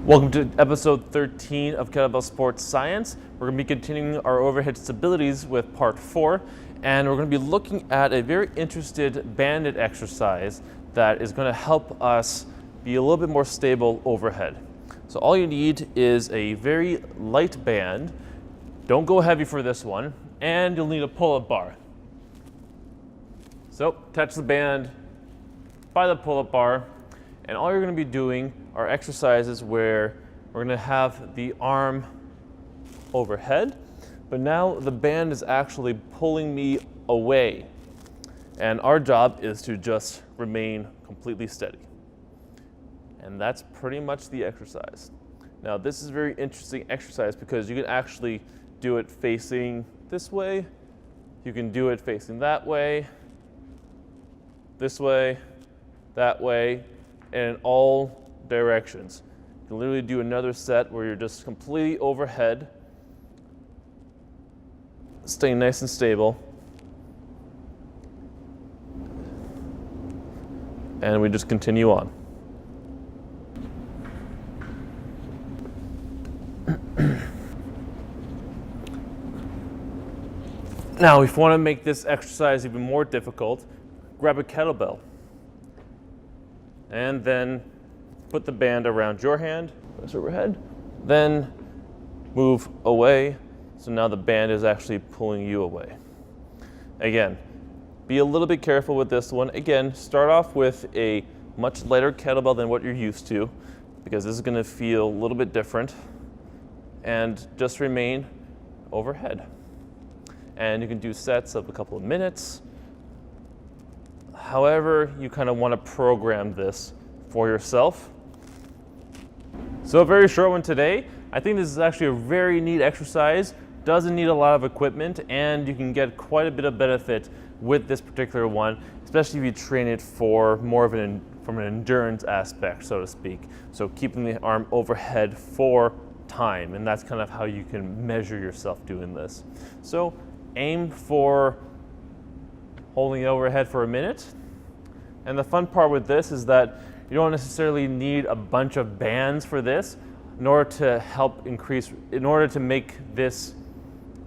Welcome to episode 13 of Kettlebell Sports Science. We're going to be continuing our overhead stabilities with part 4, and we're going to be looking at a very interesting banded exercise that is going to help us be a little bit more stable overhead. So all you need is a very light band. Don't go heavy for this one, and you'll need a pull-up bar. So touch the band by the pull-up bar, and all you're going to be doing are exercises where we're going to have the arm overhead, but now the band is actually pulling me away. And our job is to just remain completely steady. And that's pretty much the exercise. Now this is a very interesting exercise because you can actually do it facing this way, you can do it facing that way, this way, that way, and in all directions. You can literally do another set where you're just completely overhead, staying nice and stable. And we just continue on. Now, if you want to make this exercise even more difficult, grab a kettlebell. And then put the band around your hand, press overhead, then move away. So now the band is actually pulling you away. Again, be a little bit careful with this one. Again, start off with a much lighter kettlebell than what you're used to, because this is going to feel a little bit different. And just remain overhead. And you can do sets of a couple of minutes. However, you kind of want to program this for yourself. So a very short one today. I think this is actually a very neat exercise. Doesn't need a lot of equipment, and you can get quite a bit of benefit with this particular one, especially if you train it for more of from an endurance aspect, so to speak. So keeping the arm overhead for time, and that's kind of how you can measure yourself doing this. So aim for holding it overhead for a minute. And the fun part with this is that you don't necessarily need a bunch of bands for this in order to make this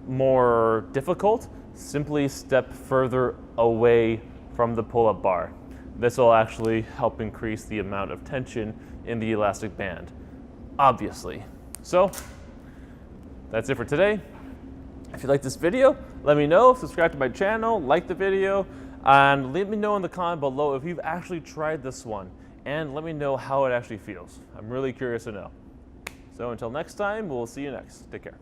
more difficult. Simply step further away from the pull-up bar. This will actually help increase the amount of tension in the elastic band, obviously. So that's it for today. If you like this video, let me know, subscribe to my channel, like the video, and let me know in the comment below if you've actually tried this one, and let me know how it actually feels. I'm really curious to know. So until next time, we'll see you next. Take care.